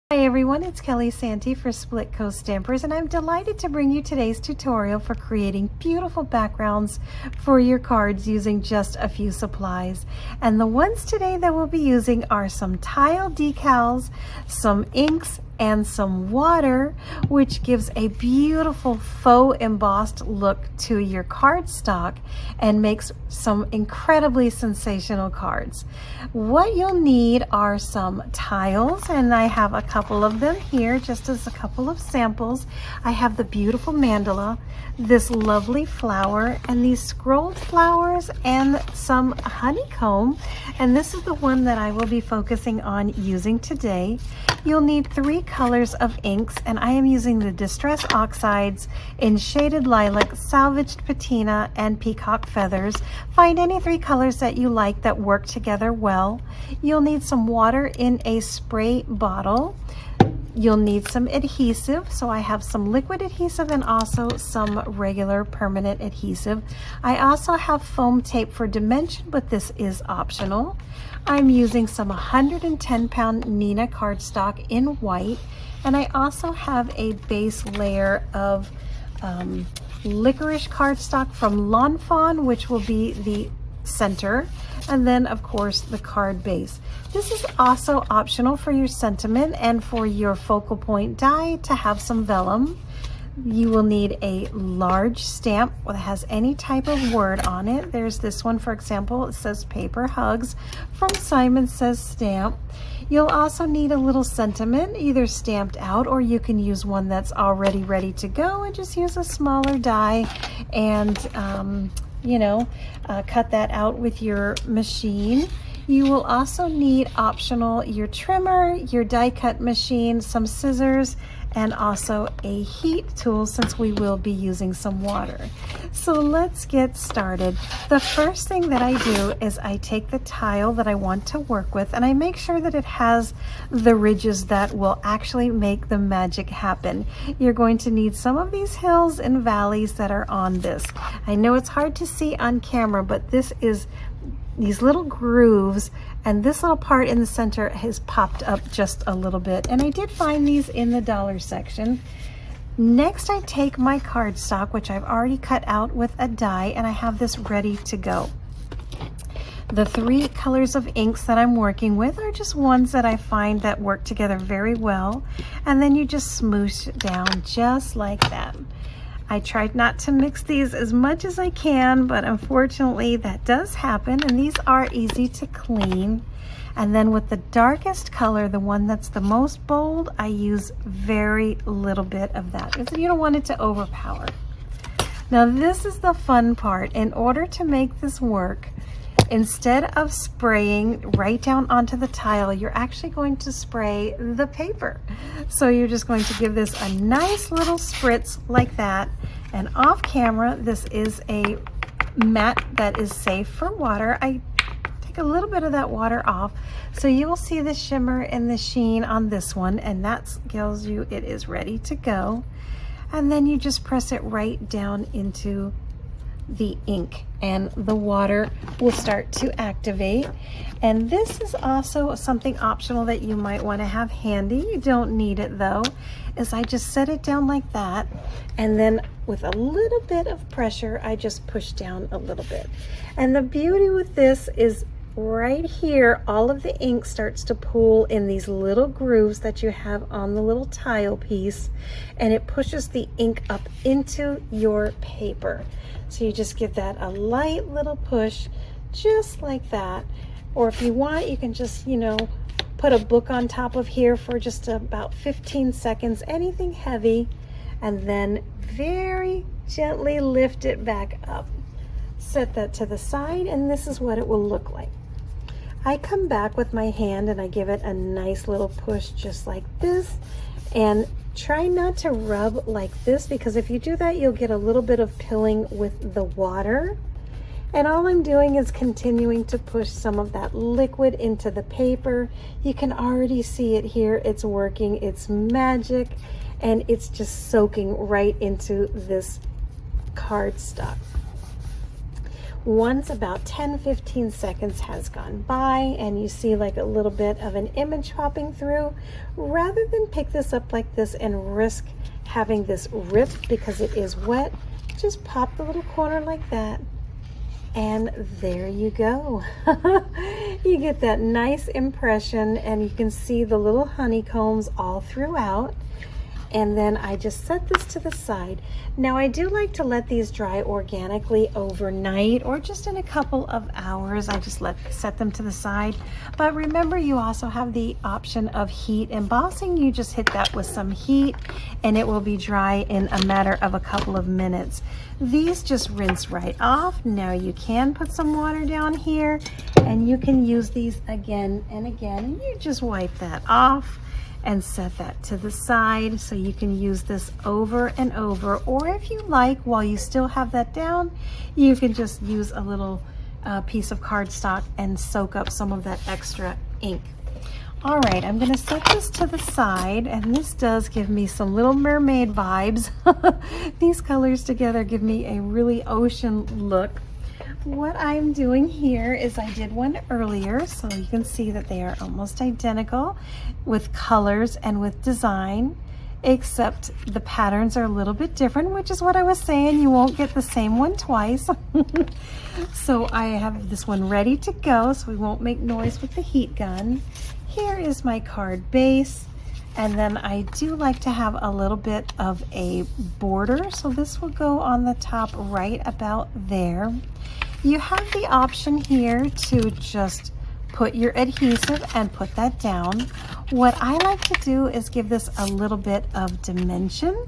Hi everyone, it's Kelly Santi for Splitcoaststampers, and I'm delighted to bring you today's tutorial for creating beautiful backgrounds for your cards using just a few supplies. And the ones today that we'll be using are some tile decals, some inks, and some water, which gives a beautiful faux embossed look to your cardstock and makes some incredibly sensational cards. What you'll need are some tiles, and I have a couple of them here just as a couple of samples. I have the beautiful mandala, this lovely flower, and these scrolled flowers, and some honeycomb, and this is the one that I will be focusing on using today. You'll need 3 colors of inks, and I am using the Distress Oxides in Shaded Lilac, Salvaged Patina, and Peacock Feathers. Find any 3 colors that you like that work together well. You'll need some water in a spray bottle. You'll need some adhesive, so I have some liquid adhesive and also some regular permanent adhesive. I also have foam tape for dimension, but this is optional. I'm using some 110-pound Nina cardstock in white, and I also have a base layer of licorice cardstock from Lawn Fawn, which will be the center, and then of course the card base. This is also optional for your sentiment and for your focal point die to have some vellum. You will need a large stamp that has any type of word on it. There's this one, for example, it says Paper Hugs from Simon Says Stamp. You'll also need a little sentiment, either stamped out, or you can use one that's already ready to go and just use a smaller die and cut that out with your machine. You will also need optional your trimmer, your die cut machine, some scissors, and also a heat tool since we will be using some water. So let's get started. The first thing that I do is I take the tile that I want to work with and I make sure that it has the ridges that will actually make the magic happen. You're going to need some of these hills and valleys that are on this. I know it's hard to see on camera, but this is these little grooves, and this little part in the center has popped up just a little bit, and I did find these in the dollar section. Next, I take my cardstock, which I've already cut out with a die, and I have this ready to go. The 3 colors of inks that I'm working with are just ones that I find that work together very well, and then you just smoosh it down just like that. I tried not to mix these as much as I can, but unfortunately that does happen, and these are easy to clean. And then with the darkest color, the one that's the most bold, I use very little bit of that because you don't want it to overpower. Now this is the fun part. In order to make this work, instead of spraying right down onto the tile, you're actually going to spray the paper. So you're just going to give this a nice little spritz like that. And off camera, this is a mat that is safe for water. I take a little bit of that water off. So you will see the shimmer and the sheen on this one, and that tells you it is ready to go. And then you just press it right down into the ink and the water will start to activate. And this is also something optional that you might want to have handy. You don't need it though, is I just set it down like that, and then with a little bit of pressure I just push down a little bit. And the beauty with this is right here, all of the ink starts to pool in these little grooves that you have on the little tile piece, and it pushes the ink up into your paper. So you just give that a light little push just like that. Or if you want, you can just, put a book on top of here for just about 15 seconds, anything heavy, and then very gently lift it back up. Set that to the side, and this is what it will look like. I come back with my hand and I give it a nice little push just like this, and try not to rub like this, because if you do that you'll get a little bit of pilling with the water. And all I'm doing is continuing to push some of that liquid into the paper. You can already see it here. It's working. It's magic, and it's just soaking right into this cardstock. Once about 10-15 seconds has gone by and you see like a little bit of an image popping through, rather than pick this up like this and risk having this rip because it is wet, just pop the little corner like that, and there you go. You get that nice impression, and you can see the little honeycombs all throughout. And then I just set this to the side. Now I do like to let these dry organically overnight or just in a couple of hours. I just set them to the side. But remember, you also have the option of heat embossing. You just hit that with some heat and it will be dry in a matter of a couple of minutes. These just rinse right off. Now you can put some water down here and you can use these again and again, and you just wipe that off and set that to the side so you can use this over and over. Or if you like, while you still have that down, you can just use a little piece of cardstock and soak up some of that extra ink. All right, I'm gonna set this to the side, and this does give me some Little Mermaid vibes. These colors together give me a really ocean look. What I'm doing here is I did one earlier, so you can see that they are almost identical with colors and with design, except the patterns are a little bit different, which is what I was saying. You won't get the same one twice. So I have this one ready to go so we won't make noise with the heat gun. Here is my card base. And then I do like to have a little bit of a border, so this will go on the top right about there. You have the option here to just put your adhesive and put that down. What I like to do is give this a little bit of dimension.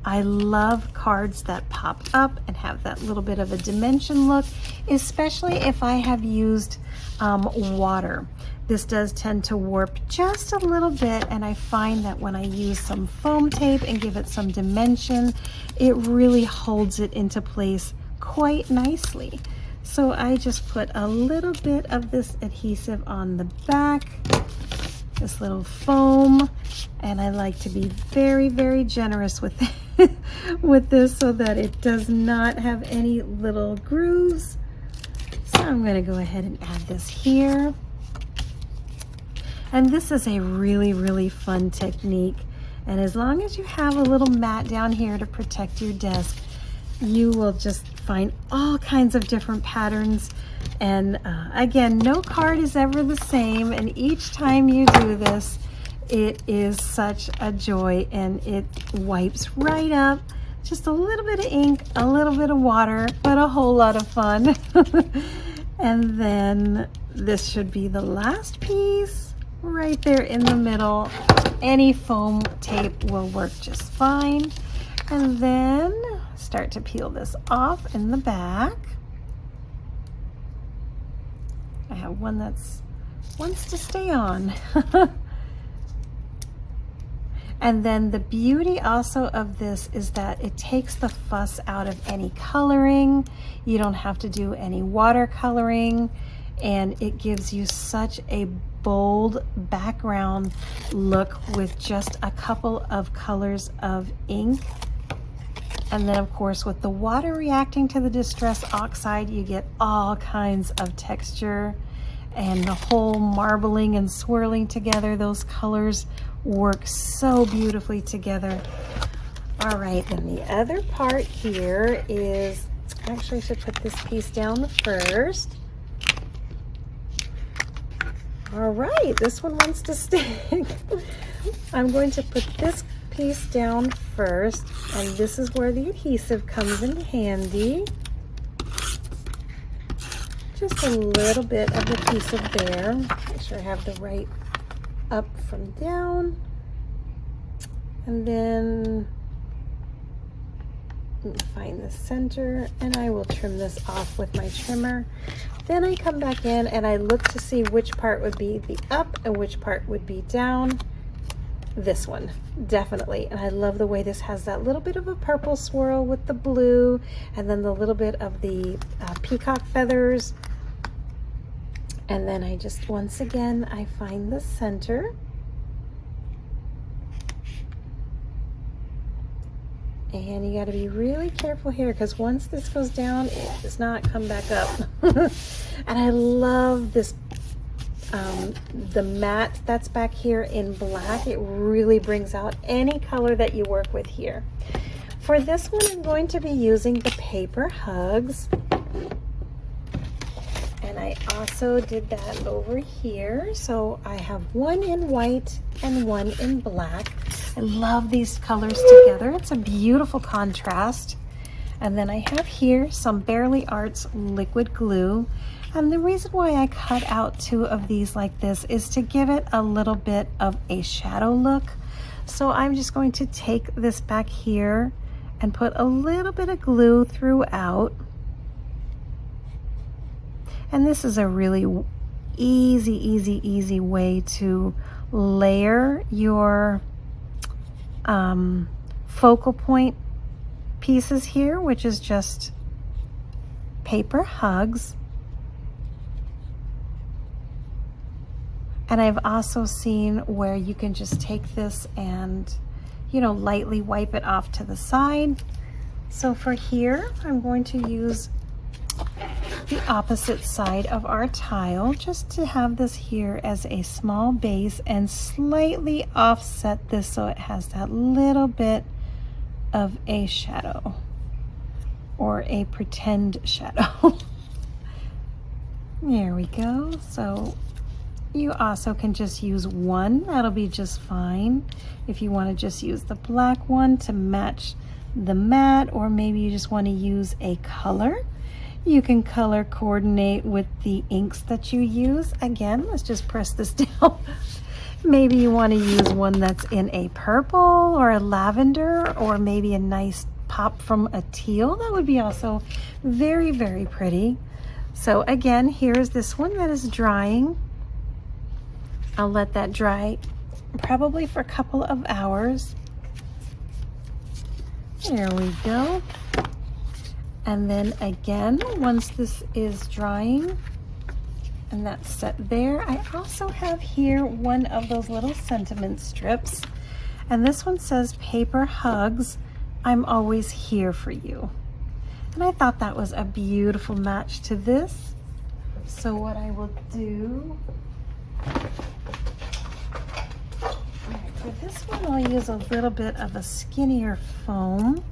I love cards that pop up and have that little bit of a dimension look, especially if I have used water. This does tend to warp just a little bit, and I find that when I use some foam tape and give it some dimension, it really holds it into place quite nicely. So I just put a little bit of this adhesive on the back, this little foam, and I like to be very, very generous with it, with this so that it does not have any little grooves. So I'm going to go ahead and add this here. And this is a really, really fun technique. And as long as you have a little mat down here to protect your desk, you will just find all kinds of different patterns. And again, no card is ever the same. And each time you do this, it is such a joy, and it wipes right up. Just a little bit of ink, a little bit of water, but a whole lot of fun. And then this should be the last piece right there in the middle. Any foam tape will work just fine. And then start to peel this off in the back. I have one that's wants to stay on. And then the beauty also of this is that it takes the fuss out of any coloring. You don't have to do any watercoloring, and it gives you such a bold background look with just a couple of colors of ink. And then of course with the water reacting to the Distress Oxide, you get all kinds of texture, and the whole marbling and swirling together. Those colors work so beautifully together. All right, then the other part here is, actually I should put this piece down first. All right, this one wants to stick. I'm going to put this piece down first, and this is where the adhesive comes in handy. Just a little bit of adhesive there. Make sure I have the right up from down. And then find the center, and I will trim this off with my trimmer. Then I come back in and I look to see which part would be the up and which part would be down. This one, definitely. And I love the way this has that little bit of a purple swirl with the blue, and then the little bit of the peacock feathers. And then I just, once again, I find the center. And you got to be really careful here because once this goes down, it does not come back up. And I love this, the matte that's back here in black. It really brings out any color that you work with here. For this one, I'm going to be using the Paper Hugs. And I also did that over here. So I have one in white and one in black. I love these colors together. It's a beautiful contrast. And then I have here some Barely Arts liquid glue. And the reason why I cut out 2 of these like this is to give it a little bit of a shadow look. So I'm just going to take this back here and put a little bit of glue throughout. And this is a really easy way to layer your focal point pieces here, which is just Paper Hugs. And I've also seen where you can just take this and, you know, lightly wipe it off to the side. So for here, I'm going to use the opposite side of our tile just to have this here as a small base and slightly offset this so it has that little bit of a shadow or a pretend shadow. There we go. So you also can just use one, that'll be just fine. If you want to just use the black one to match the matte, or maybe you just want to use a color, you can color coordinate with the inks that you use. Again, let's just press this down. Maybe you want to use one that's in a purple or a lavender, or maybe a nice pop from a teal. That would be also very pretty. So again, here's this one that is drying. I'll let that dry probably for a couple of hours. There we go. And then again, once this is drying and that's set there, I also have here one of those little sentiment strips. And this one says, Paper Hugs, I'm always here for you. And I thought that was a beautiful match to this. So what I will do, for this one, I'll use a little bit of a skinnier foam.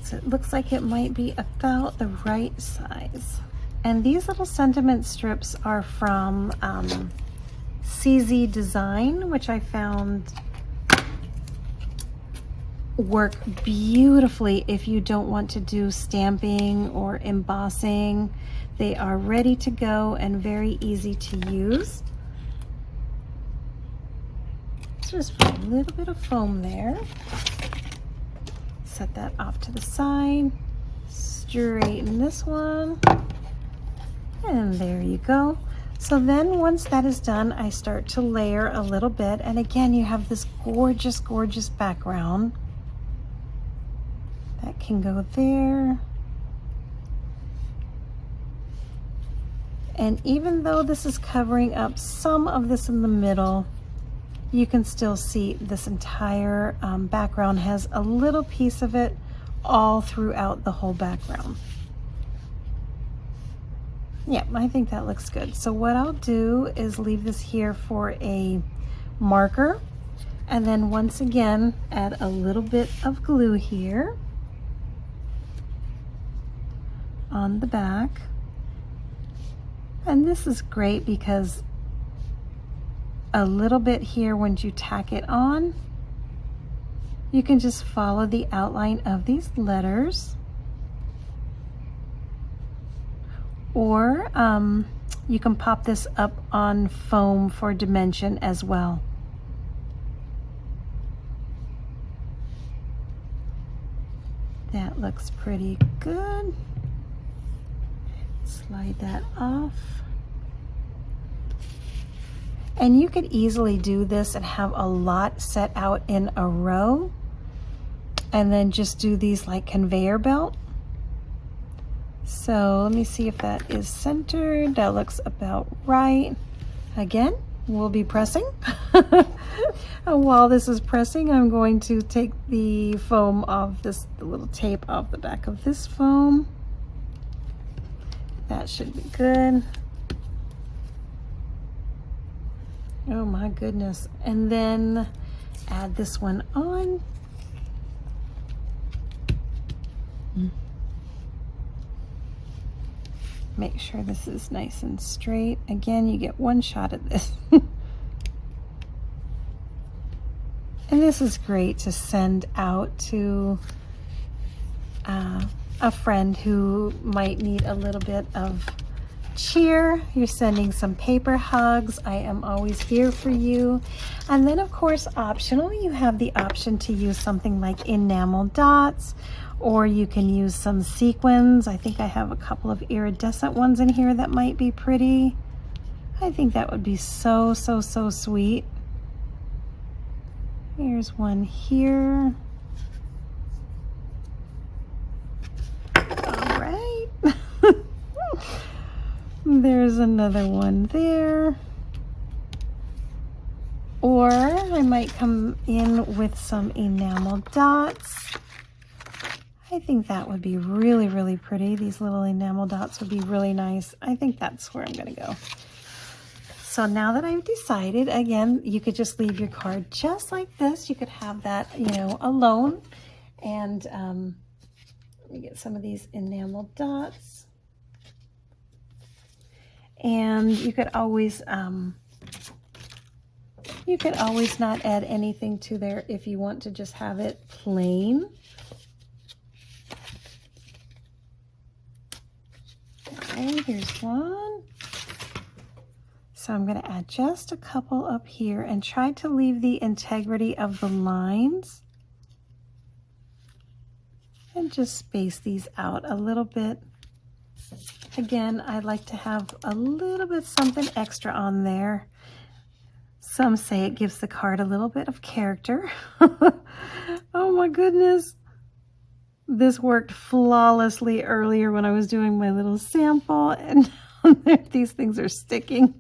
So it looks like it might be about the right size. And these little sentiment strips are from CZ Design, which I found work beautifully if you don't want to do stamping or embossing. They are ready to go and very easy to use. Just put a little bit of foam there. Set that off to the side. Straighten this one. And there you go. So then once that is done, I start to layer a little bit. And again, you have this gorgeous background. That can go there. And even though this is covering up some of this in the middle, you can still see this entire background has a little piece of it all throughout the whole background. Yeah, I think that looks good. So what I'll do is leave this here for a marker, and then once again add a little bit of glue here on the back. And this is great because a little bit here, once you tack it on, you can just follow the outline of these letters, or you can pop this up on foam for dimension as well. That looks pretty good. Slide that off. And you could easily do this and have a lot set out in a row, and then just do these like conveyor belt. So let me see if that is centered. That looks about right. Again, will be pressing. And while this is pressing, I'm going to take the foam off this, the little tape off the back of this foam. That should be good. Oh my goodness. And then add this one on. Make sure this is nice and straight. Again, you get one shot at this. And this is great to send out to a friend who might need a little bit of cheer. You're sending some paper hugs. I am always here for you. And then of course, optional, you have the option to use something like enamel dots, or you can use some sequins. I think I have a couple of iridescent ones in here that might be pretty. I think that would be so, so, so sweet. Here's one here. All right. There's another one there. Or I might come in with some enamel dots. I think that would be really, really pretty. These little enamel dots would be really nice. I think that's where I'm gonna go. So now that I've decided, again, you could just leave your card just like this. You could have that, you know, alone. And let me get some of these enamel dots. And you could always not add anything to there if you want to just have it plain. Okay, here's one. So I'm going to add just a couple up here and try to leave the integrity of the lines. And just space these out a little bit. Again, I like to have a little bit something extra on there. Some say it gives the card a little bit of character. Oh my goodness. This worked flawlessly earlier when I was doing my little sample, and these things are sticking.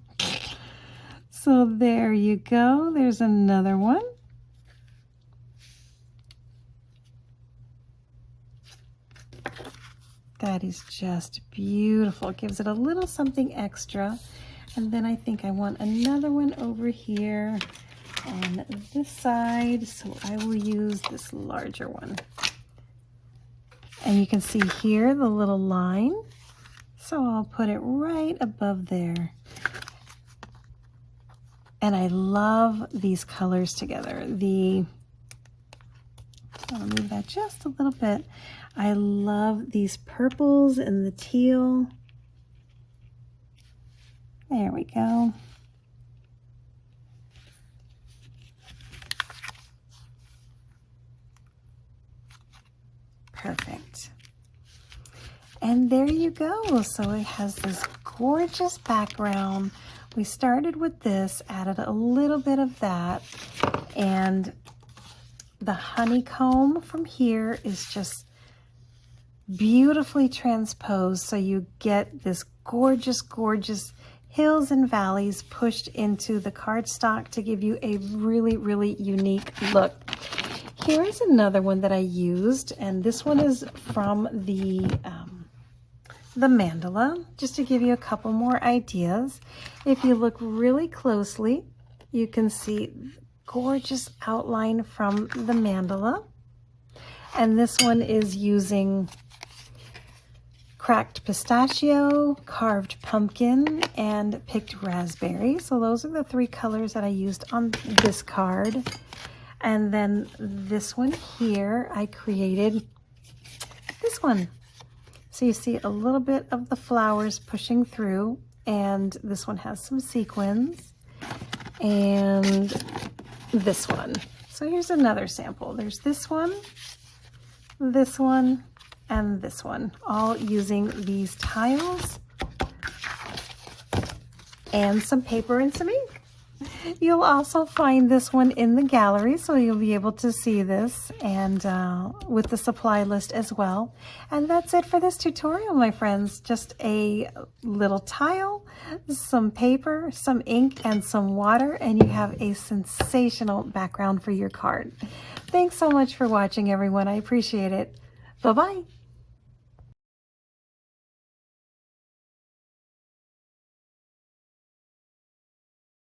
So there you go. There's another one. That is just beautiful. It gives it a little something extra. And then I think I want another one over here on this side. So I will use this larger one. And you can see here the little line. So I'll put it right above there. And I love these colors together. I'll move that just a little bit. I love these purples and the teal. There we go. Perfect. And there you go. So it has this gorgeous background. We started with this, added a little bit of that, and the honeycomb from here is just beautifully transposed, so you get this gorgeous, gorgeous hills and valleys pushed into the cardstock to give you a really, really unique look. Here is another one that I used, and this one is from the mandala, just to give you a couple more ideas. If you look really closely, you can see gorgeous outline from the mandala. And this one is using cracked pistachio, carved pumpkin, and picked raspberry. So those are the three colors that I used on this card. And then this one here, I created this one. So you see a little bit of the flowers pushing through, and this one has some sequins, and this one. So here's another sample. There's this one, and this one, all using these tiles and some paper and some ink. You'll also find this one in the gallery, so you'll be able to see this and with the supply list as well. And that's it for this tutorial, my friends. Just a little tile, some paper, some ink, and some water, and you have a sensational background for your card. Thanks so much for watching, everyone. I appreciate it. Bye-bye.